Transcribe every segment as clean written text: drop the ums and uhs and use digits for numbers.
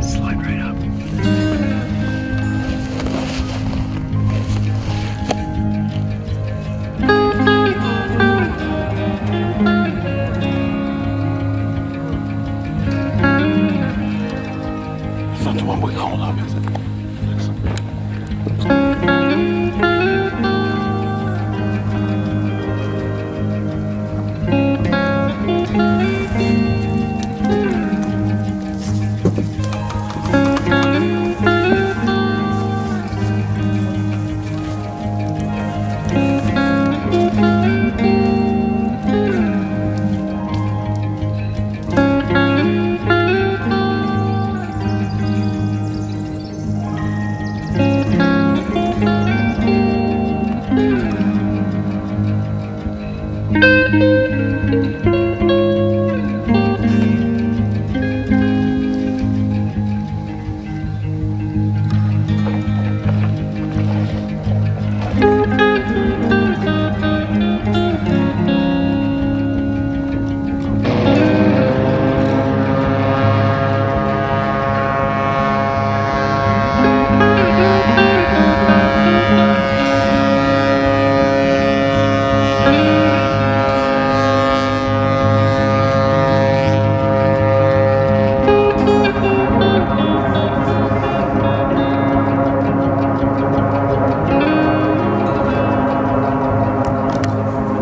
Slide right up. It's not the one we called up, is it?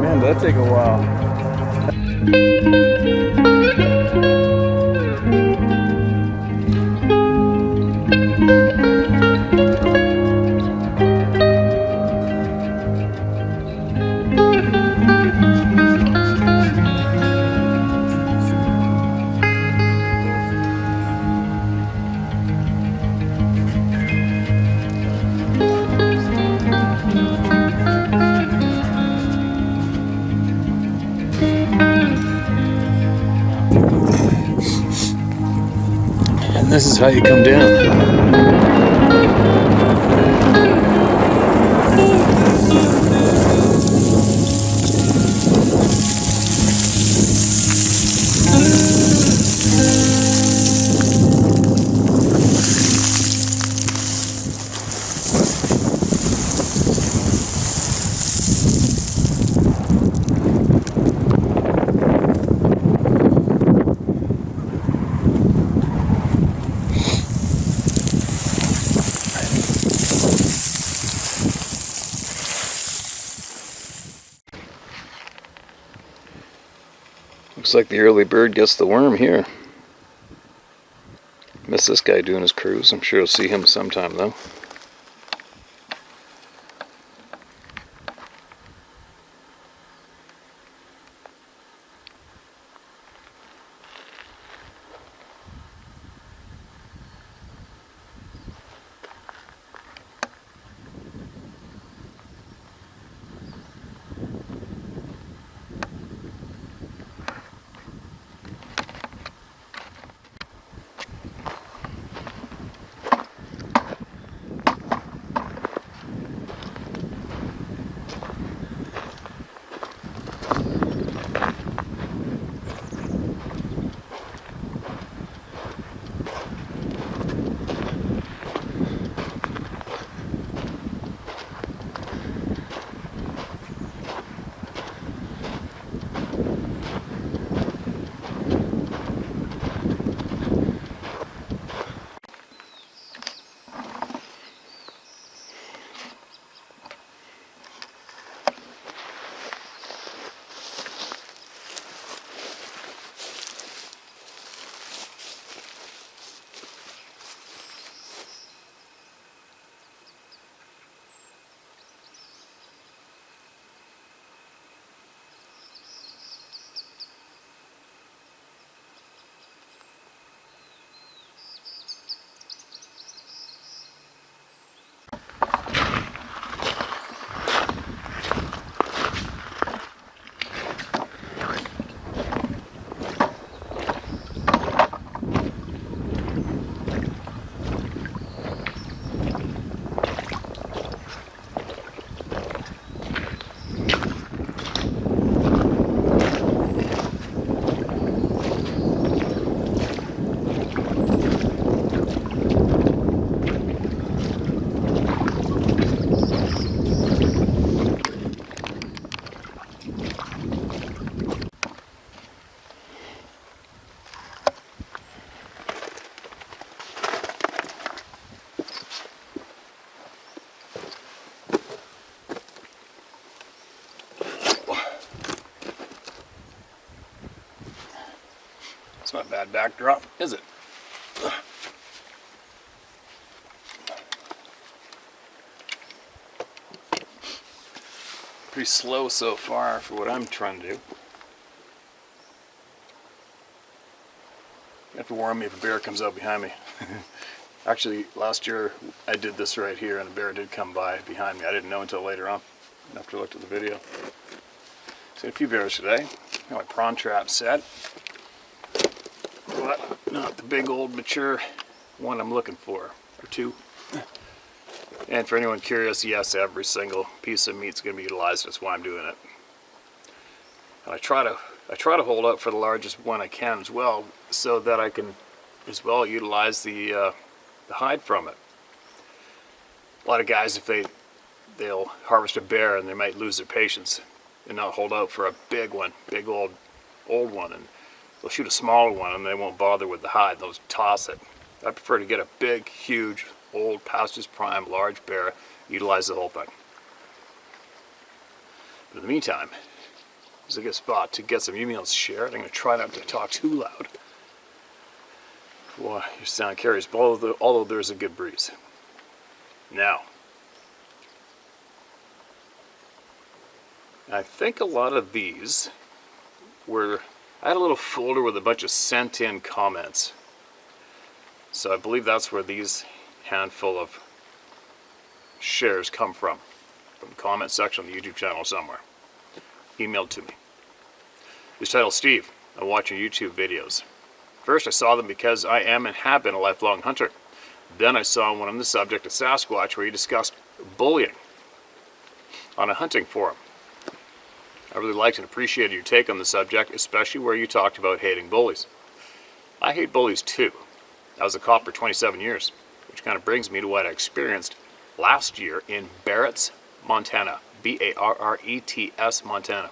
Man, that'd take a while. And this is how you come down. Looks like the early bird gets the worm here. Miss this guy doing his cruise. I'm sure you'll see him sometime though. It's not a bad backdrop, is it? Pretty slow so far for what I'm trying to do. You have to warn me if a bear comes out behind me. Actually, last year I did this right here and a bear did come by behind me. I didn't know until later on, after I looked at the video. Seen a few bears today. Got my prawn trap set. But not the big old mature one I'm looking for, or two. And for anyone curious, yes, every single piece of meat is going to be utilized. That's why I'm doing it. And I try to hold out for the largest one I can as well, so that I can as well utilize the hide from it. A lot of guys, if they'll harvest a bear and they might lose their patience and not hold out for a big one, big old one, and they'll shoot a smaller one and they won't bother with the hide. They'll just toss it. I prefer to get a big, huge, old, past his prime, large bear, utilize the whole thing. But in the meantime, this is a good spot to get some emails shared. I'm going to try not to talk too loud. Well, your sound carries, although there's a good breeze. Now, I think a lot of these were, I had a little folder with a bunch of sent in comments. So I believe that's where these handful of shares come from the comment section of the YouTube channel somewhere. Emailed to me. It's titled, Steve, I watch your YouTube videos. First I saw them because I am and have been a lifelong hunter. Then I saw one on the subject of Sasquatch where you discussed bullying on a hunting forum. I really liked and appreciated your take on the subject, especially where you talked about hating bullies. I hate bullies too. I was a cop for 27 years, which kind of brings me to what I experienced last year in Barretts, Montana. B-A-R-R-E-T-S, Montana.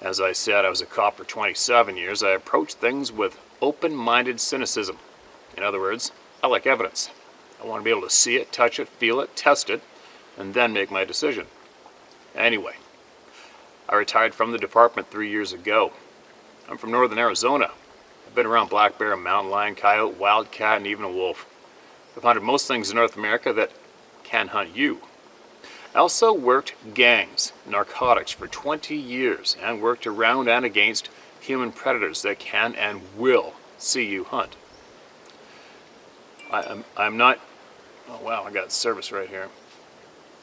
As I said, I was a cop for 27 years. I approached things with open-minded cynicism. In other words, I like evidence. I want to be able to see it, touch it, feel it, test it, and then make my decision. Anyway, I retired from the department 3 years ago. I'm from northern Arizona. I've been around black bear, mountain lion, coyote, wildcat, and even a wolf. I've hunted most things in North America that can hunt you. I also worked gangs, narcotics for 20 years and worked around and against human predators that can and will see you hunt. I'm not, oh wow, I got service right here.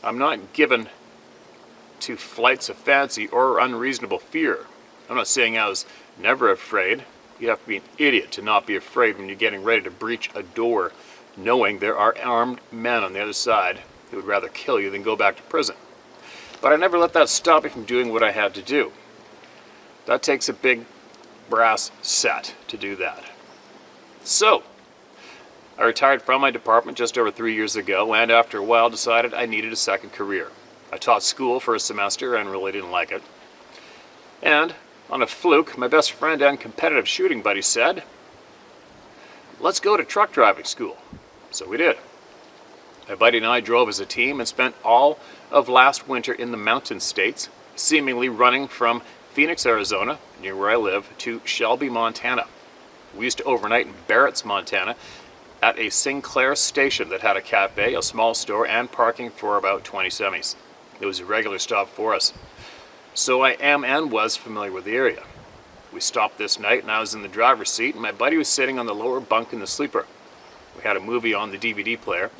I'm not given to flights of fancy or unreasonable fear. I'm not saying I was never afraid. You have to be an idiot to not be afraid when you're getting ready to breach a door, knowing there are armed men on the other side who would rather kill you than go back to prison. But I never let that stop me from doing what I had to do. That takes a big brass set to do that. So, I retired from my department just over 3 years ago, and after a while decided I needed a second career. I taught school for a semester and really didn't like it. And, on a fluke, my best friend and competitive shooting buddy said, let's go to truck driving school. So we did. My buddy and I drove as a team and spent all of last winter in the mountain states, seemingly running from Phoenix, Arizona, near where I live, to Shelby, Montana. We used to overnight in Barretts, Montana, at a Sinclair station that had a cafe, a small store, and parking for about 20 semis. It was a regular stop for us. So I am and was familiar with the area. We stopped this night and I was in the driver's seat and my buddy was sitting on the lower bunk in the sleeper. We had a movie on the DVD player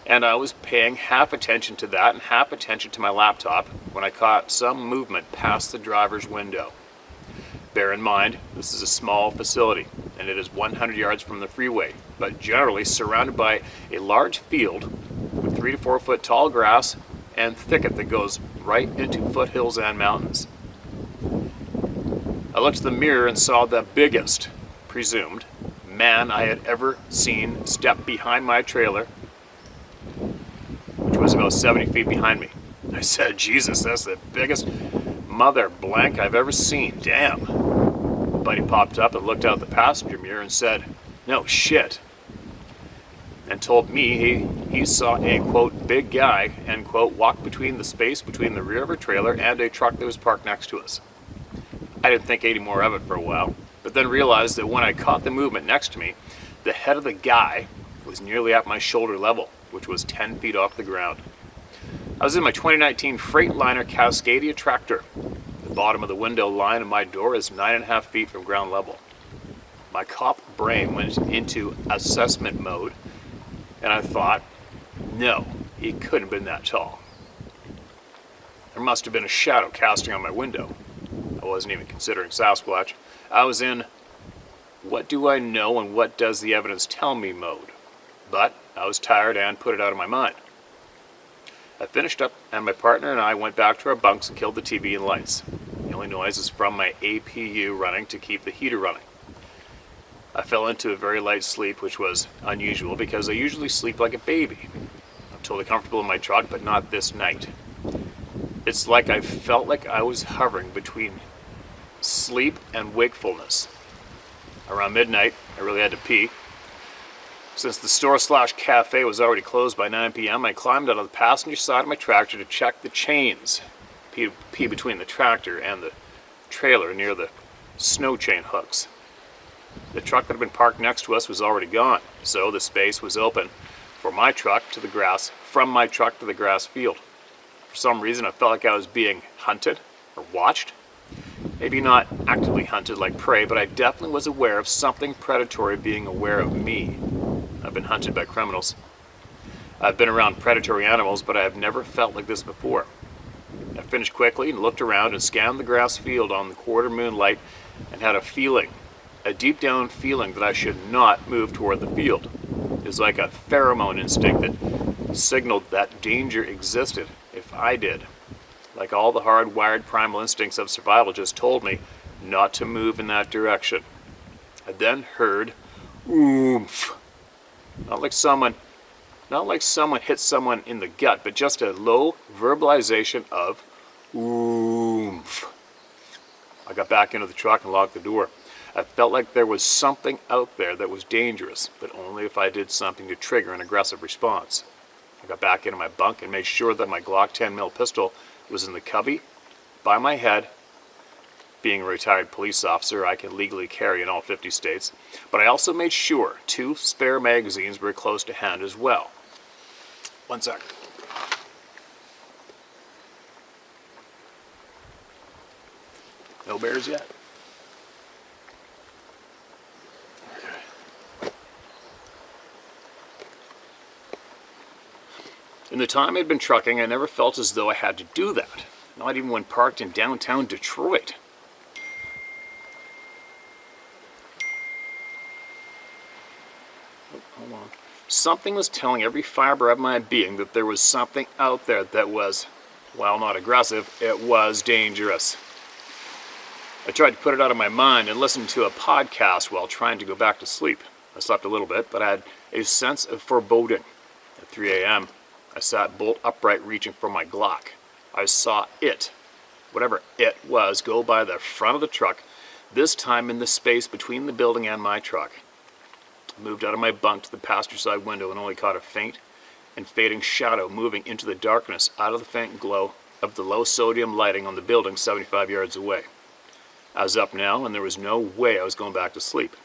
and I was paying half attention to that and half attention to my laptop when I caught some movement past the driver's window. Bear in mind, this is a small facility and it is 100 yards from the freeway, but generally surrounded by a large field with 3 to 4 foot tall grass and thicket that goes right into foothills and mountains. I looked in the mirror and saw the biggest, presumed, man I had ever seen step behind my trailer, which was about 70 feet behind me. I said, Jesus, that's the biggest mother blank I've ever seen, damn. My buddy popped up and looked out the passenger mirror and said, no shit. And told me he saw a, quote, big guy, end quote, walk between the space between the rear of a trailer and a truck that was parked next to us. I didn't think any more of it for a while, but then realized that when I caught the movement next to me, the head of the guy was nearly at my shoulder level, which was 10 feet off the ground. I was in my 2019 Freightliner Cascadia tractor. The bottom of the window line of my door is 9.5 feet from ground level. My cop brain went into assessment mode, and I thought, no, he couldn't have been that tall. There must have been a shadow casting on my window. I wasn't even considering Sasquatch. I was in what do I know and what does the evidence tell me mode. But I was tired and put it out of my mind. I finished up and my partner and I went back to our bunks and killed the TV and lights. The only noise is from my APU running to keep the heater running. I fell into a very light sleep, which was unusual because I usually sleep like a baby. I'm totally comfortable in my truck, but not this night. It's like I felt like I was hovering between sleep and wakefulness. Around midnight, I really had to pee. Since the store/cafe was already closed by 9 p.m., I climbed out of the passenger side of my tractor to check the chains. Pee between the tractor and the trailer near the snow chain hooks. The truck that had been parked next to us was already gone, so the space was open from my truck to the grass field. For some reason, I felt like I was being hunted or watched. Maybe not actively hunted like prey, but I definitely was aware of something predatory being aware of me. I've been hunted by criminals. I've been around predatory animals, but I have never felt like this before. I finished quickly and looked around and scanned the grass field on the quarter moonlight and had a deep down feeling that I should not move toward the field. It was like a pheromone instinct that signaled that danger existed if I did. Like all the hardwired primal instincts of survival just told me not to move in that direction. I then heard oomph. Not like someone hit someone in the gut, but just a low verbalization of oomph. I got back into the truck and locked the door. I felt like there was something out there that was dangerous, but only if I did something to trigger an aggressive response. I got back into my bunk and made sure that my Glock 10mm pistol was in the cubby by my head. Being a retired police officer, I can legally carry in all 50 states, but I also made sure 2 spare magazines were close to hand as well. One sec. No bears yet? Okay. In the time I'd been trucking, I never felt as though I had to do that, not even when parked in downtown Detroit. Hold on. Something was telling every fiber of my being that there was something out there that was, while not aggressive, it was dangerous. I tried to put it out of my mind and listened to a podcast while trying to go back to sleep. I slept a little bit, but I had a sense of foreboding. At 3 a.m., I sat bolt upright reaching for my Glock. I saw it, whatever it was, go by the front of the truck, this time in the space between the building and my truck. I moved out of my bunk to the passenger side window and only caught a faint and fading shadow moving into the darkness out of the faint glow of the low sodium lighting on the building 75 yards away. I was up now and there was no way I was going back to sleep.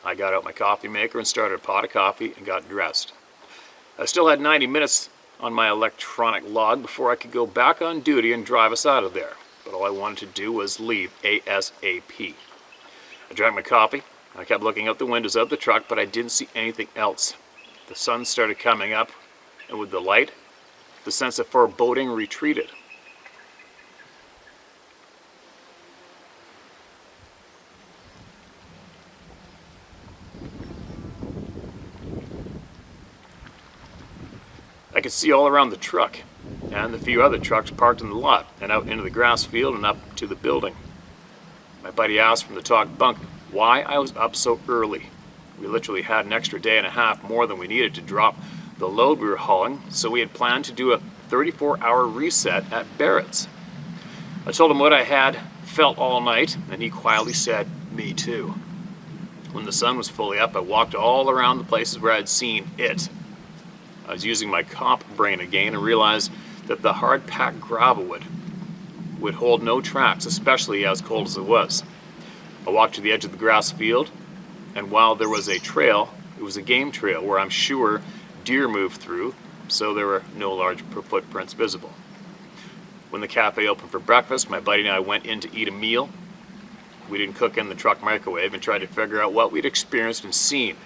I got out my coffee maker and started a pot of coffee and got dressed. I still had 90 minutes on my electronic log before I could go back on duty and drive us out of there, but all I wanted to do was leave ASAP. I drank my coffee. I kept looking out the windows of the truck, but I didn't see anything else. The sun started coming up, and with the light, the sense of foreboding retreated. I could see all around the truck, and the few other trucks parked in the lot, and out into the grass field and up to the building. My buddy asked from the top bunk why I was up so early. We literally had an extra day and a half more than we needed to drop the load we were hauling, so we had planned to do a 34-hour reset at Barrett's. I told him what I had felt all night, and he quietly said, "Me too." When the sun was fully up, I walked all around the places where I'd seen it. I was using my cop brain again and realized that the hard-packed gravel would hold no tracks, especially as cold as it was. I walked to the edge of the grass field, and while there was a trail, it was a game trail where I'm sure deer moved through, so there were no large footprints visible. When the cafe opened for breakfast, my buddy and I went in to eat a meal. We didn't cook in the truck microwave and tried to figure out what we'd experienced and seen.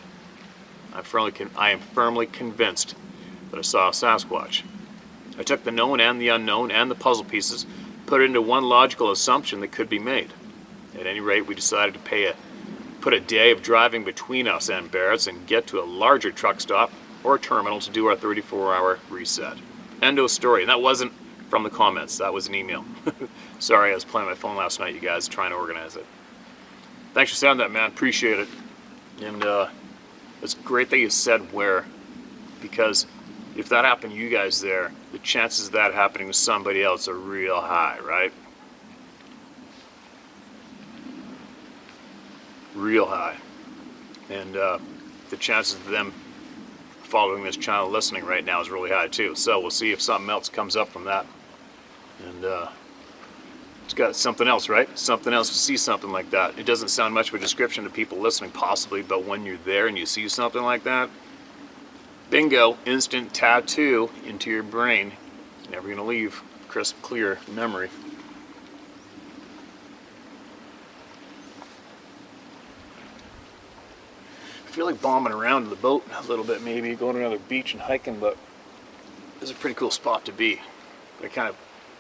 I am firmly convinced that I saw a Sasquatch. I took the known and the unknown and the puzzle pieces, put it into one logical assumption that could be made. At any rate, we decided to put a day of driving between us and Barrett's and get to a larger truck stop or terminal to do our 34-hour reset. End of story. And that wasn't from the comments. That was an email. Sorry, I was playing my phone last night, you guys, trying to organize it. Thanks for sending that, man. Appreciate it. And it's great that you said where, because if that happened to you guys there, the chances of that happening to somebody else are real high, right? Real high. And the chances of them following this channel, listening right now, is really high too. So we'll see if something else comes up from that. And it's got something else, right? Something else to see something like that. It doesn't sound much of a description to people listening, possibly, but when you're there and you see something like that, bingo, instant tattoo into your brain. Never gonna leave. Crisp, clear memory. I feel like bombing around in the boat a little bit, maybe going to another beach and hiking, but this is a pretty cool spot to be.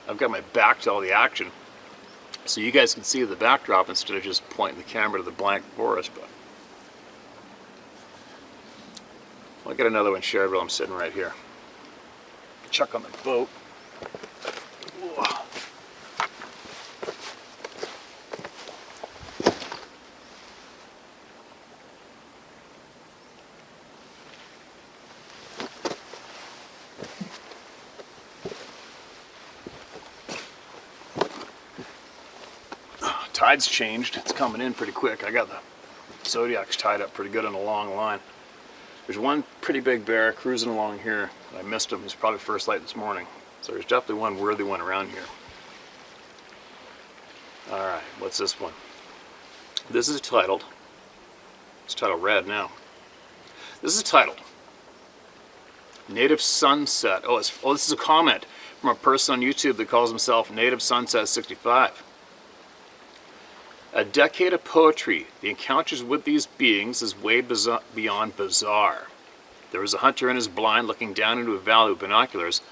I've got my back to all the action, so you guys can see the backdrop instead of just pointing the camera to the blank forest. But I'll get another one shared while I'm sitting right here. Chuck on the boat. Whoa. Tide's changed. It's coming in pretty quick. I got the Zodiacs tied up pretty good on a long line. There's one pretty big bear cruising along here. I missed him. He's probably first light this morning. So there's definitely one worthy one around here. Alright, what's this one? This is titled, it's titled red now. This is titled Native Sunset. Oh, this is a comment from a person on YouTube that calls himself Native Sunset 65. A decade of poetry. The encounters with these beings is way beyond bizarre. There was a hunter in his blind looking down into a valley with binoculars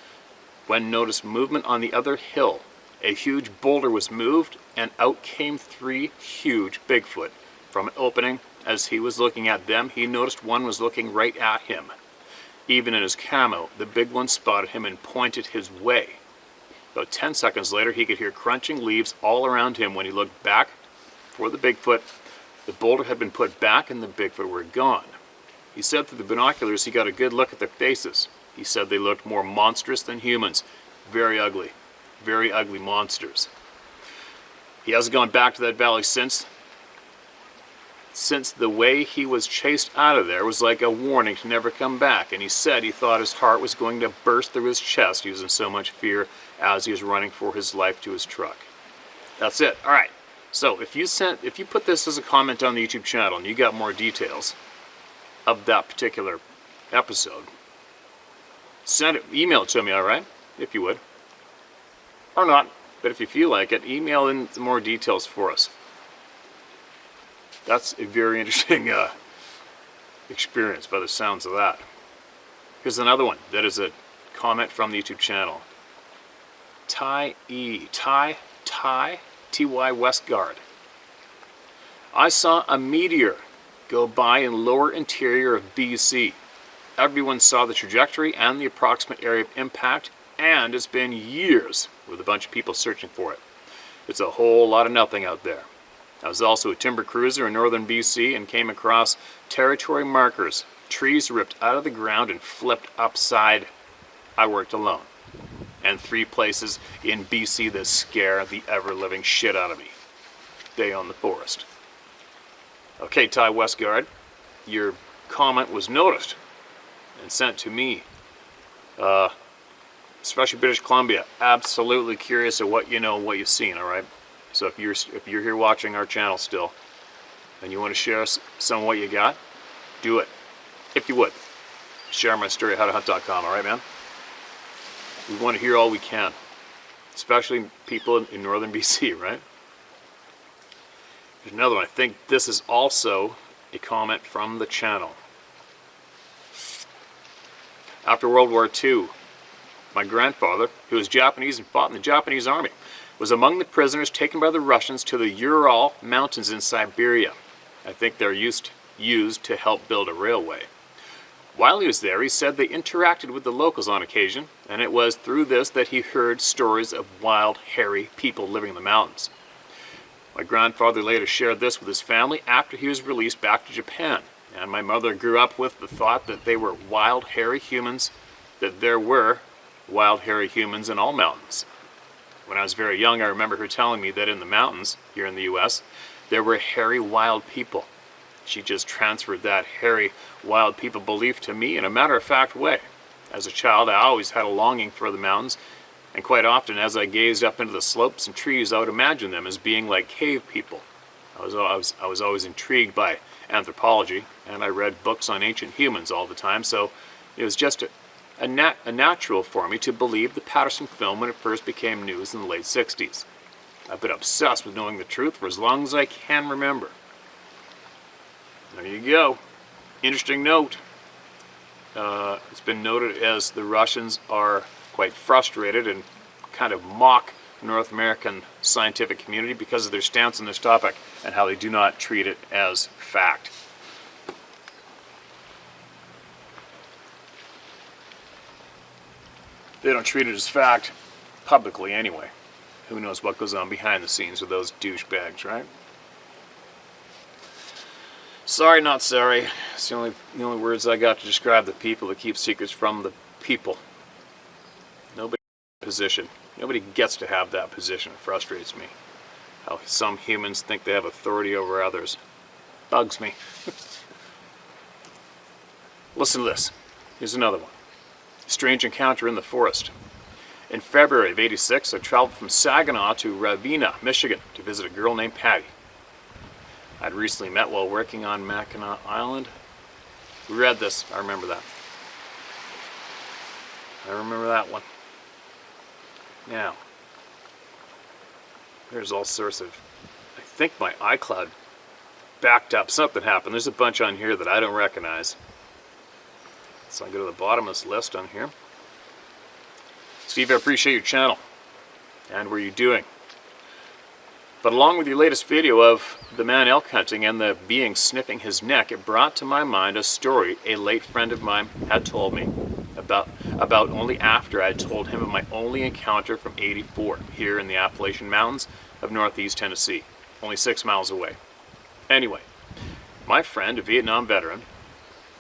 when noticed movement on the other hill. A huge boulder was moved and out came 3 huge Bigfoot. From an opening, as he was looking at them, he noticed one was looking right at him. Even in his camo, the big one spotted him and pointed his way. About 10 seconds later, he could hear crunching leaves all around him. When he looked back for the Bigfoot, the boulder had been put back and the Bigfoot were gone. He said through the binoculars he got a good look at their faces. He said they looked more monstrous than humans. Very ugly monsters. He hasn't gone back to that valley since the way he was chased out of there was like a warning to never come back, and he said he thought his heart was going to burst through his chest. He was in so much fear as he was running for his life to his truck. That's it. All right. So if you put this as a comment on the YouTube channel and you got more details of that particular episode, email it to me, all right? If you would. Or not, but if you feel like it, email in more details for us. That's a very interesting experience by the sounds of that. Here's another one that is a comment from the YouTube channel. Ty T.Y. Westgard. I saw a meteor go by in lower interior of BC. Everyone saw the trajectory and the approximate area of impact, and it's been years with a bunch of people searching for it. It's a whole lot of nothing out there. I was also a timber cruiser in northern BC and came across territory markers, trees ripped out of the ground and flipped upside. I worked alone. And 3 places in BC that scare the ever-living shit out of me. They own the forest. Okay, Ty Westgard, your comment was noticed and sent to me. Especially British Columbia. Absolutely curious of what you know, what you've seen, all right? So if you're here watching our channel still, and you want to share some of what you got, do it. If you would. Share my story at howtohunt.com, alright, man? We want to hear all we can. Especially people in northern BC, right? There's another one. I think this is also a comment from the channel. After World War II, my grandfather, who was Japanese and fought in the Japanese army, was among the prisoners taken by the Russians to the Ural Mountains in Siberia. I think they're used to help build a railway. While he was there, he said they interacted with the locals on occasion, and it was through this that he heard stories of wild, hairy people living in the mountains. My grandfather later shared this with his family after he was released back to Japan, and my mother grew up with the thought that they were wild, hairy humans, that there were wild, hairy humans in all mountains. When I was very young, I remember her telling me that in the mountains, here in the U.S., there were hairy, wild people. She just transferred that hairy, wild people belief to me in a matter-of-fact way. As a child, I always had a longing for the mountains, and quite often as I gazed up into the slopes and trees, I would imagine them as being like cave people. I was always intrigued by anthropology, and I read books on ancient humans all the time, so it was just a natural for me to believe the Patterson film when it first became news in the late 60s. I've been obsessed with knowing the truth for as long as I can remember. There you go. Interesting note. It's been noted as the Russians are quite frustrated and kind of mock North American scientific community because of their stance on this topic and how they do not treat it as fact. They don't treat it as fact publicly anyway. Who knows what goes on behind the scenes with those douchebags, right? Sorry, not sorry. It's the only words I got to describe the people that keep secrets from the people. Nobody in that position. Nobody gets to have that position. It frustrates me. How some humans think they have authority over others. Bugs me. Listen to this. Here's another one. Strange encounter in the forest. In February of '86, I traveled from Saginaw to Ravenna, Michigan to visit a girl named Patty. I'd recently met while working on Mackinac Island. We read this. I remember that. I remember that one. Now, there's all sorts of... I think my iCloud backed up. Something happened. There's a bunch on here that I don't recognize. So I go to the bottom of this list on here. Steve, I appreciate your channel. And what are you doing? But along with your latest video of the man elk hunting and the being sniffing his neck, it brought to my mind a story a late friend of mine had told me about only after I had told him of my only encounter from '84 here in the Appalachian Mountains of northeast Tennessee, only 6 miles away. Anyway, my friend, a Vietnam veteran,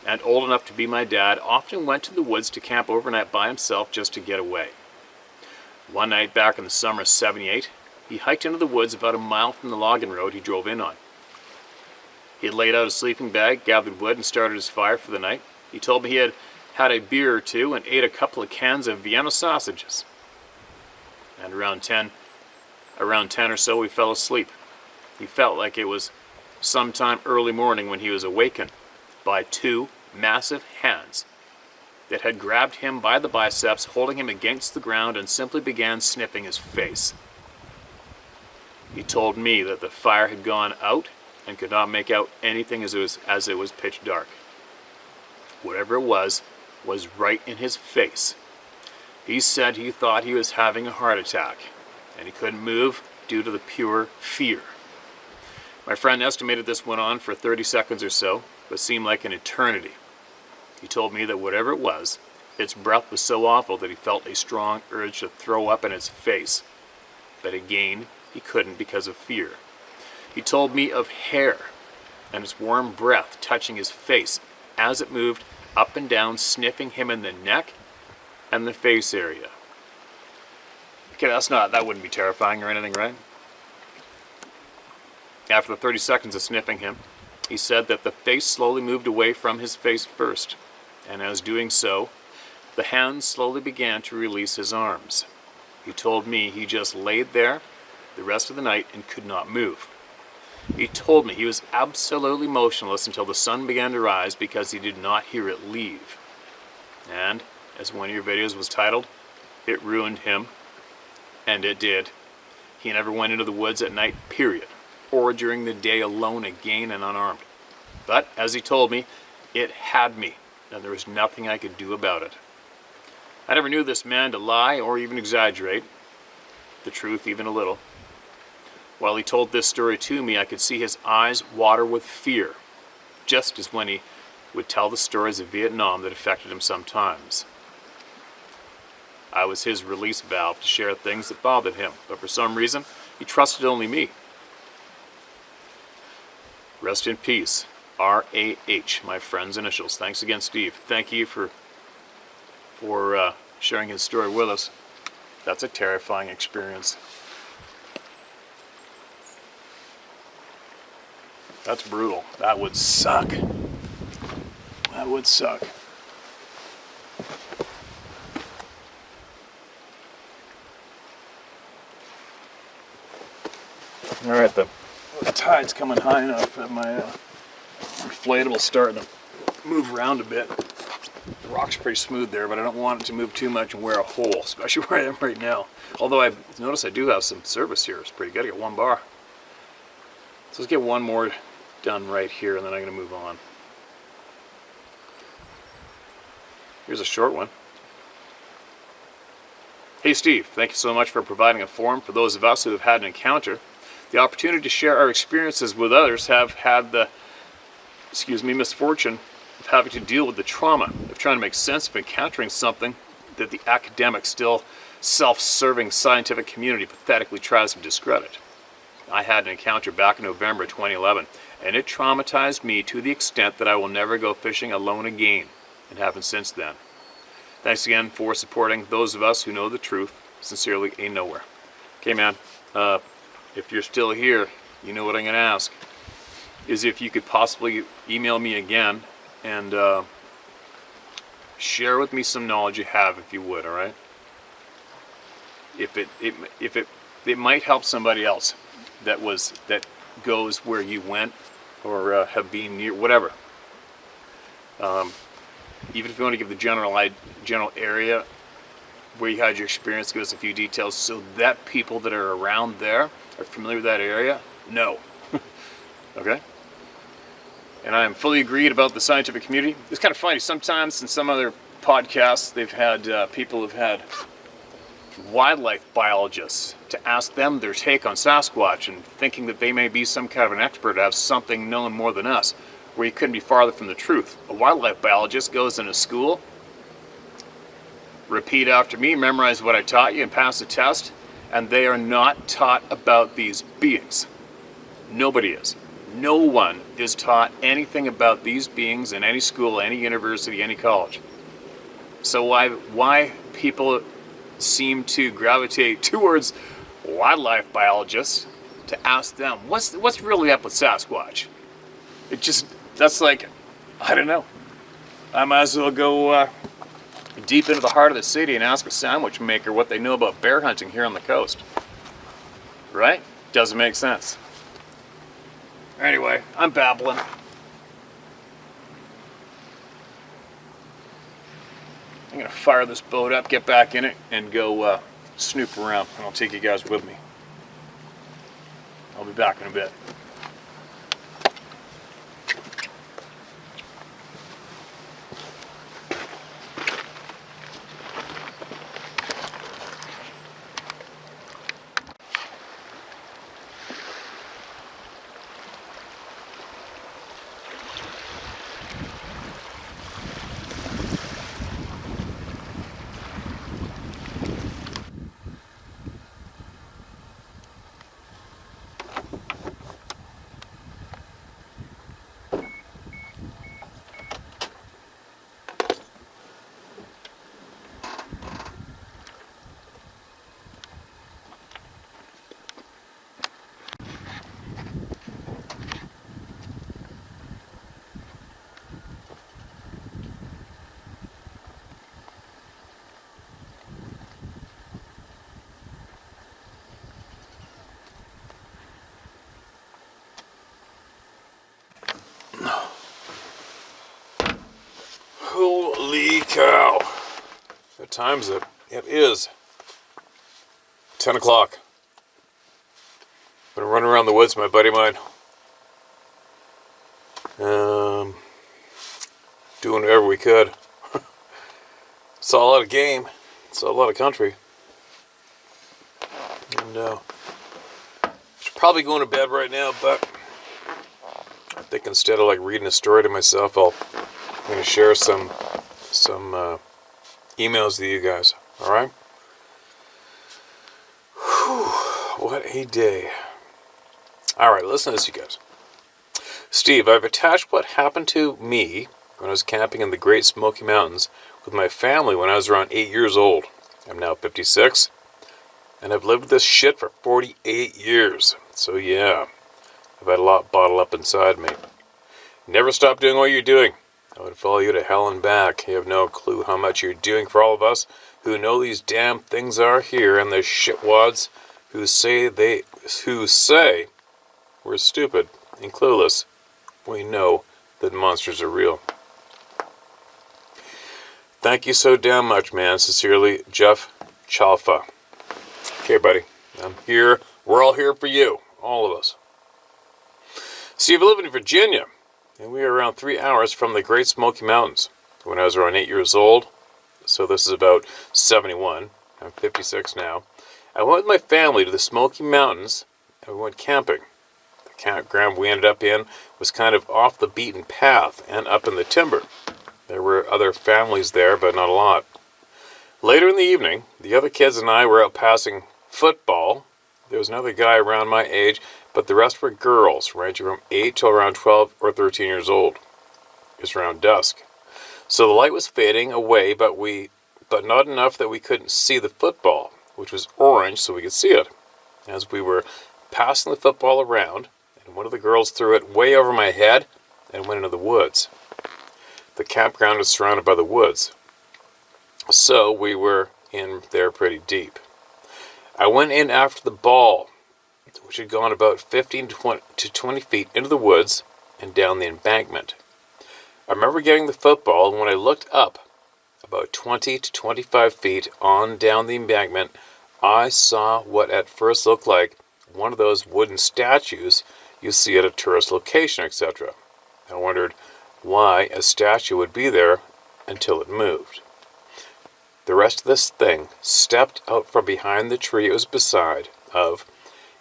and old enough to be my dad, often went to the woods to camp overnight by himself just to get away. One night back in the summer of '78, he hiked into the woods about a mile from the logging road he drove in on. He had laid out a sleeping bag, gathered wood, and started his fire for the night. He told me he had had a beer or two and ate a couple of cans of Vienna sausages. And around 10 or so, we fell asleep. He felt like it was sometime early morning when he was awakened by 2 massive hands that had grabbed him by the biceps, holding him against the ground, and simply began sniffing his face. He told me that the fire had gone out and could not make out anything as it was pitch dark. Whatever it was right in his face. He said he thought he was having a heart attack, and he couldn't move due to the pure fear. My friend estimated this went on for 30 seconds or so, but seemed like an eternity. He told me that whatever it was, its breath was so awful that he felt a strong urge to throw up in its face. But again, he couldn't because of fear. He told me of hair and its warm breath touching his face as it moved up and down, sniffing him in the neck and the face area. Okay, that wouldn't be terrifying or anything, right? After the 30 seconds of sniffing him, he said that the face slowly moved away from his face first, and as doing so, the hands slowly began to release his arms. He told me he just laid there the rest of the night and could not move. He told me he was absolutely motionless until the sun began to rise because he did not hear it leave. And, as one of your videos was titled, it ruined him. And it did. He never went into the woods at night, period. Or during the day alone again and unarmed. But, as he told me, it had me, and there was nothing I could do about it. I never knew this man to lie or even exaggerate the truth even a little. While he told this story to me, I could see his eyes water with fear, just as when he would tell the stories of Vietnam that affected him sometimes. I was his release valve to share things that bothered him, but for some reason, he trusted only me. Rest in peace, R.A.H., my friend's initials. Thanks again, Steve. Thank you for sharing his story with us. That's a terrifying experience. That's brutal. That would suck. That would suck. All right, the tide's coming high enough that my inflatable starting to move around a bit. The rock's pretty smooth there, but I don't want it to move too much and wear a hole, especially where I am right now. Although I notice I do have some service here. It's pretty good. I got one bar. So let's get one more done right here, and then I'm going to move on. Here's a short one. Hey Steve, thank you so much for providing a forum for those of us who have had an encounter. The opportunity to share our experiences with others have had the, misfortune of having to deal with the trauma of trying to make sense of encountering something that the academic, still self-serving scientific community pathetically tries to discredit. I had an encounter back in November 2011, and it traumatized me to the extent that I will never go fishing alone again, and haven't since then. Thanks again for supporting those of us who know the truth. Sincerely, A Nowhere. Okay, man, if you're still here, you know what I'm going to ask, is if you could possibly email me again and share with me some knowledge you have, if you would, all right? If it might help somebody else that goes where you went, or have been near, whatever. Even if you want to give the general area where you had your experience, give us a few details so that people that are around there are familiar with that area. No. Okay? And I am fully agreed about the scientific community. It's kind of funny. Sometimes in some other podcasts, they've had people who've had wildlife biologists to ask them their take on Sasquatch, and thinking that they may be some kind of an expert, have something known more than us, where you couldn't be farther from the truth. A wildlife biologist goes into school, repeat after me, memorize what I taught you, and pass the test, and they are not taught about these beings. Nobody is. No one is taught anything about these beings in any school, any university, any college. So why people seem to gravitate towards wildlife biologists to ask them, what's really up with Sasquatch? That's like, I don't know. I might as well go deep into the heart of the city and ask a sandwich maker what they know about bear hunting here on the coast. Right? Doesn't make sense. Anyway, I'm babbling. I'm going to fire this boat up, get back in it, and go snoop around, and I'll take you guys with me. I'll be back in a bit. Holy cow. What time is it? It is 10 o'clock. Been running around the woods with my buddy of mine. Doing whatever we could. Saw a lot of game. Saw a lot of country. And should probably go to bed right now, but I think instead of like reading a story to myself, I'm going to share some emails to you guys. All right? Whew, what a day. All right, listen to this, you guys. Steve, I've attached what happened to me when I was camping in the Great Smoky Mountains with my family when I was around 8 years old. I'm now 56, and I've lived with this shit for 48 years. So yeah, I've had a lot bottled up inside me. Never stop doing what you're doing. I would follow you to hell and back. You have no clue how much you're doing for all of us who know these damn things are here, and the shitwads who say we're stupid and clueless. We know that monsters are real. Thank you so damn much, man. Sincerely, Jeff Chalfa. Okay, buddy. I'm here. We're all here for you. All of us. Steve, I live in Virginia, and we are around 3 hours from the Great Smoky Mountains. When I was around 8 years old, so this is about 71. I'm 56 now. I went with my family to the Smoky Mountains, and we went camping. The campground we ended up in was kind of off the beaten path and up in the timber. There were other families there, but not a lot. Later in the evening, the other kids and I were out passing football. There was another guy around my age, but the rest were girls, ranging from 8 till around 12 or 13 years old. It was around dusk. So the light was fading away, but not enough that we couldn't see the football, which was orange so we could see it. As we were passing the football around, and one of the girls threw it way over my head and went into the woods. The campground was surrounded by the woods, so we were in there pretty deep. I went in after the ball, which had gone about 15 to 20 feet into the woods and down the embankment. I remember getting the football, and when I looked up, about 20 to 25 feet on down the embankment, I saw what at first looked like one of those wooden statues you see at a tourist location, etc. I wondered why a statue would be there until it moved. The rest of this thing stepped out from behind the tree it was beside of,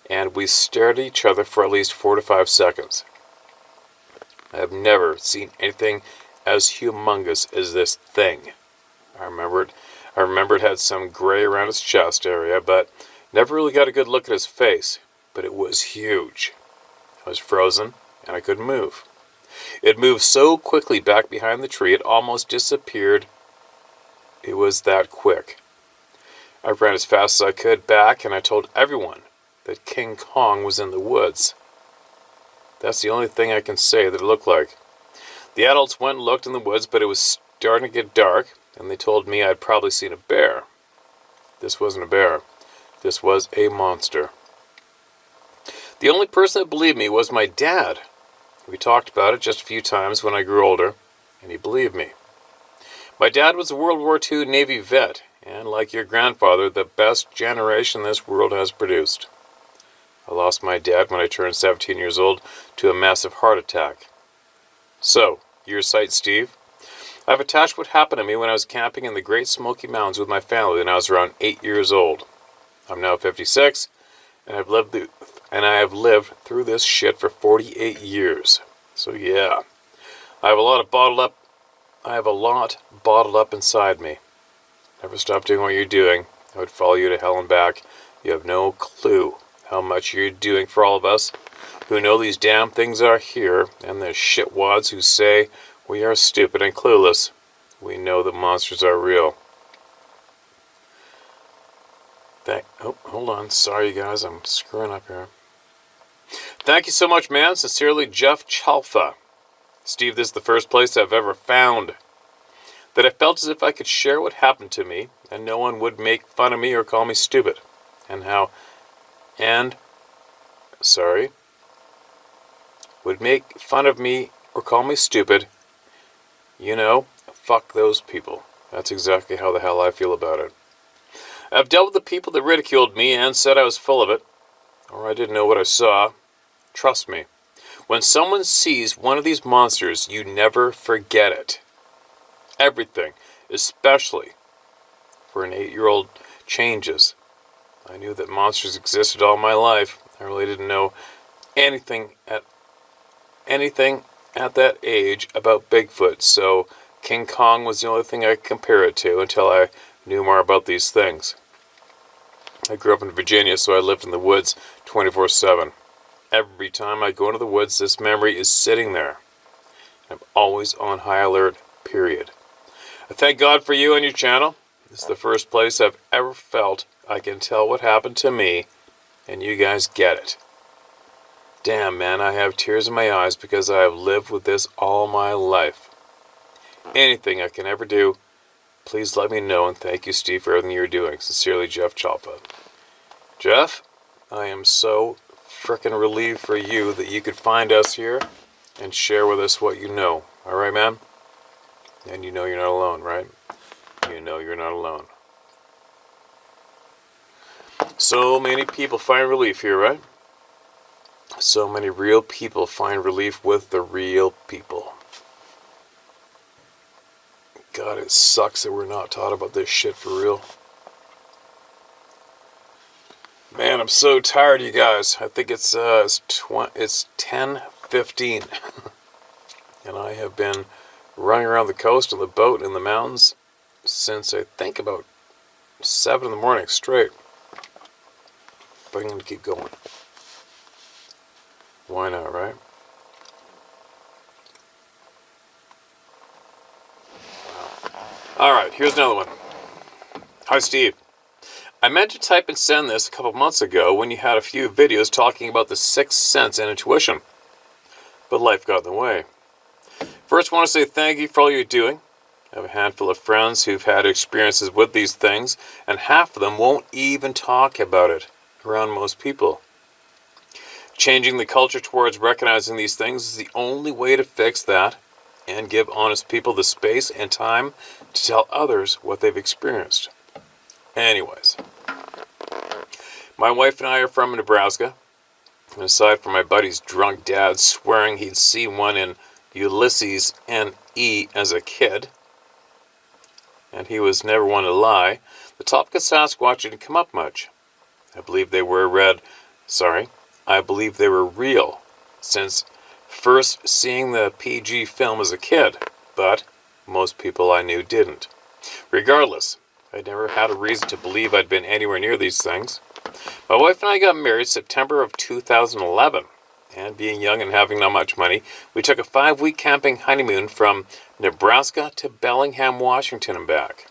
and we stared at each other for at least 4 to 5 seconds. I have never seen anything as humongous as this thing. I remember it had some gray around its chest area, but never really got a good look at his face. But it was huge. I was frozen, and I couldn't move. It moved so quickly back behind the tree, it almost disappeared. It was that quick. I ran as fast as I could back, and I told everyone that King Kong was in the woods. That's the only thing I can say that it looked like. The adults went and looked in the woods, but it was starting to get dark, and they told me I'd probably seen a bear. This wasn't a bear. This was a monster. The only person that believed me was my dad. We talked about it just a few times when I grew older, and he believed me. My dad was a World War II Navy vet, and like your grandfather, the best generation this world has produced. I lost my dad when I turned 17 years old to a massive heart attack. So, your sight, Steve. I've attached what happened to me when I was camping in the Great Smoky Mountains with my family when I was around 8 years old. I'm now 56, and I have lived through this shit for 48 years. So yeah, I have a lot bottled up inside me. Never stop doing what you're doing. I would follow you to hell and back. You have no clue how much you're doing for all of us who know these damn things are here, and the shitwads who say we are stupid and clueless. We know that monsters are real. Hold on. Sorry, guys. I'm screwing up here. Thank you so much, man. Sincerely, Jeff Chalfa. Steve, this is the first place I've ever found that I felt as if I could share what happened to me, and no one would make fun of me or call me stupid. Would make fun of me or call me stupid. fuck those people. That's exactly how the hell I feel about it. I've dealt with the people that ridiculed me and said I was full of it, or I didn't know what I saw. Trust me, when someone sees one of these monsters, you never forget it. Everything, especially for an 8-year-old, changes. I knew that monsters existed all my life. I really didn't know anything at that age about Bigfoot, so King Kong was the only thing I could compare it to until I knew more about these things. I grew up in Virginia, so I lived in the woods 24/7. Every time I go into the woods, this memory is sitting there. I'm always on high alert, period. I thank God for you and your channel. This is the first place I've ever felt I can tell what happened to me, and you guys get it. Damn, man, I have tears in my eyes because I have lived with this all my life. Anything I can ever do, please let me know, and thank you, Steve, for everything you're doing. Sincerely, Jeff Chalfa. Jeff, I am so frickin' relieved for you that you could find us here and share with us what you know. All right, man? And you know you're not alone, right? You know you're not alone. So many people find relief here, right? So many real people find relief with the real people. God, it sucks that we're not taught about this shit for real. Man, I'm so tired, you guys. I think it's 10:15, and I have been running around the coast on the boat in the mountains since I think about 7 in the morning straight. But I'm going to keep going. Why not, right? Alright, here's another one. Hi, Steve. I meant to type and send this a couple months ago when you had a few videos talking about the sixth sense and intuition, but life got in the way. First, I want to say thank you for all you're doing. I have a handful of friends who've had experiences with these things, and half of them won't even talk about it around most people. Changing the culture towards recognizing these things is the only way to fix that and give honest people the space and time to tell others what they've experienced. Anyways, my wife and I are from Nebraska, and aside from my buddy's drunk dad swearing he'd seen one in Ulysses N.E. as a kid, and he was never one to lie, the topic of Sasquatch didn't come up much. I believe they were real, since first seeing the PG film as a kid, but most people I knew didn't. Regardless, I never had a reason to believe I'd been anywhere near these things. My wife and I got married September of 2011, and being young and having not much money, we took a 5-week camping honeymoon from Nebraska to Bellingham, Washington and back.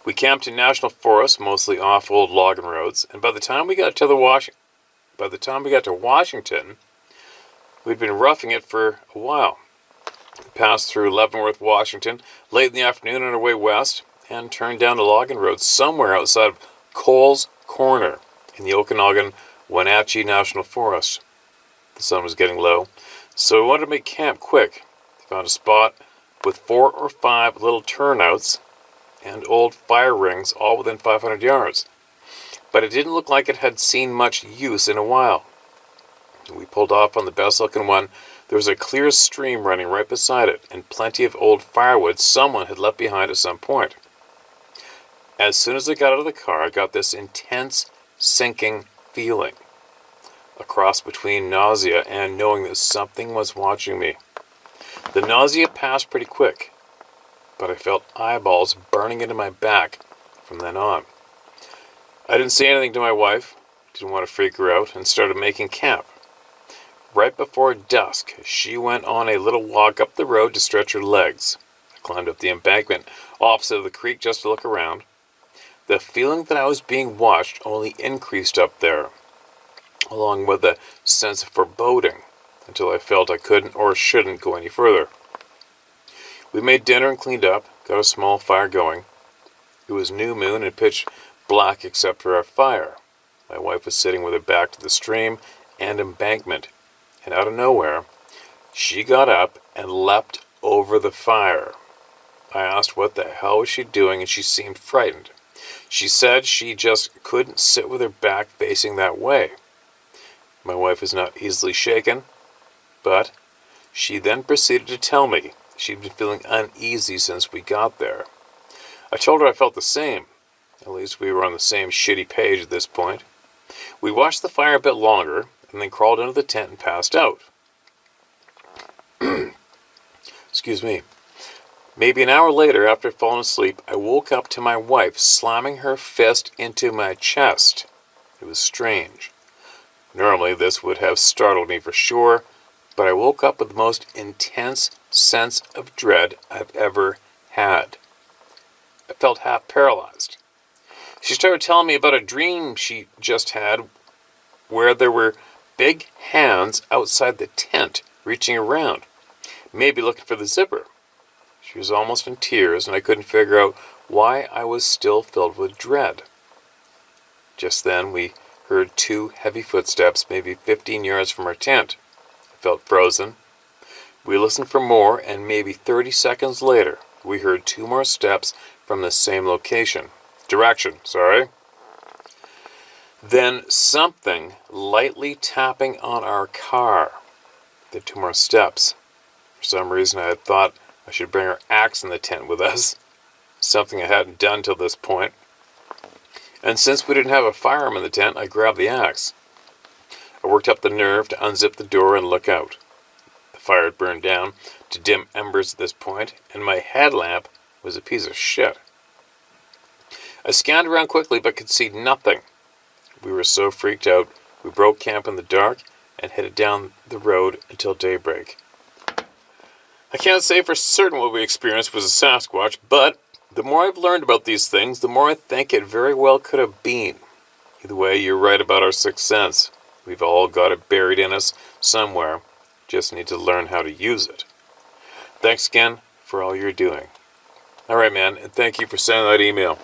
We camped in national forests, mostly off old logging roads, and by the time we got to Washington, we'd been roughing it for a while. We passed through Leavenworth, Washington, late in the afternoon on our way west, and turned down a logging road somewhere outside of Cole's Corner in the Okanagan-Wenatchee National Forest. The sun was getting low, so we wanted to make camp quick. We found a spot with 4 or 5 little turnouts and old fire rings all within 500 yards. But it didn't look like it had seen much use in a while. We pulled off on the best looking one. There was a clear stream running right beside it, and plenty of old firewood someone had left behind at some point. As soon as I got out of the car, I got this intense, sinking feeling. A cross between nausea and knowing that something was watching me. The nausea passed pretty quick, but I felt eyeballs burning into my back from then on. I didn't say anything to my wife, didn't want to freak her out, and started making camp. Right before dusk, she went on a little walk up the road to stretch her legs. I climbed up the embankment opposite of the creek just to look around. The feeling that I was being watched only increased up there, along with a sense of foreboding, until I felt I couldn't or shouldn't go any further. We made dinner and cleaned up, got a small fire going. It was new moon and pitch black except for our fire. My wife was sitting with her back to the stream and embankment, and out of nowhere, she got up and leapt over the fire. I asked what the hell was she doing, and she seemed frightened. She said she just couldn't sit with her back facing that way. My wife is not easily shaken, but she then proceeded to tell me she'd been feeling uneasy since we got there. I told her I felt the same. At least we were on the same shitty page at this point. We watched the fire a bit longer, and then crawled into the tent and passed out. Excuse me. Maybe an hour later, after falling asleep, I woke up to my wife slamming her fist into my chest. It was strange. Normally, this would have startled me for sure, but I woke up with the most intense sense of dread I've ever had. I felt half paralyzed. She started telling me about a dream she just had where there were big hands outside the tent reaching around, maybe looking for the zipper. She was almost in tears, and I couldn't figure out why I was still filled with dread. Just then, we heard 2 heavy footsteps, maybe 15 yards from our tent. I felt frozen. We listened for more, and maybe 30 seconds later, we heard 2 more steps from the same direction. Then something lightly tapping on our car. The 2 more steps. For some reason, I had thought I should bring our axe in the tent with us, something I hadn't done till this point. And since we didn't have a firearm in the tent, I grabbed the axe. I worked up the nerve to unzip the door and look out. The fire had burned down to dim embers at this point, and my headlamp was a piece of shit. I scanned around quickly but could see nothing. We were so freaked out, we broke camp in the dark and headed down the road until daybreak. I can't say for certain what we experienced was a Sasquatch, but the more I've learned about these things, the more I think it very well could have been. Either way, you're right about our sixth sense. We've all got it buried in us somewhere. Just need to learn how to use it. Thanks again for all you're doing. Alright, man, and thank you for sending that email.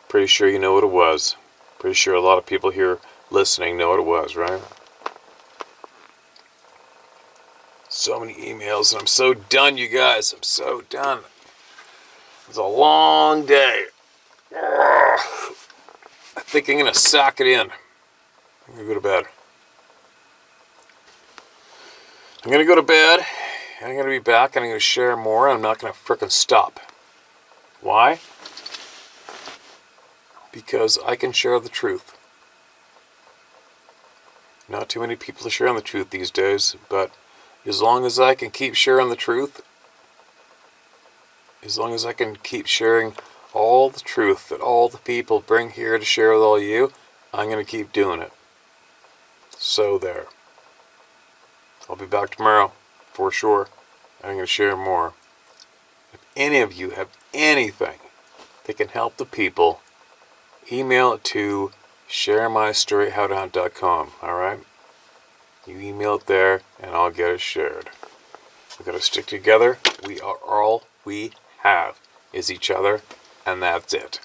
Pretty sure you know what it was. Pretty sure a lot of people here listening know what it was, right? So many emails, and I'm so done, you guys. I'm so done. It's a long day. I think I'm going to sock it in. I'm going to go to bed. I'm going to go to bed. I'm going to be back, and I'm going to share more. I'm not going to frickin' stop. Why? Because I can share the truth. Not too many people are sharing the truth these days, but as long as I can keep sharing the truth, as long as I can keep sharing all the truth that all the people bring here to share with all you, I'm going to keep doing it. So there. I'll be back tomorrow, for sure. I'm going to share more. If any of you have anything that can help the people, email it to sharemystoryhowtohunt.com, alright? You email it there, and I'll get it shared. We've got to stick together. We are all we have is each other, and that's it.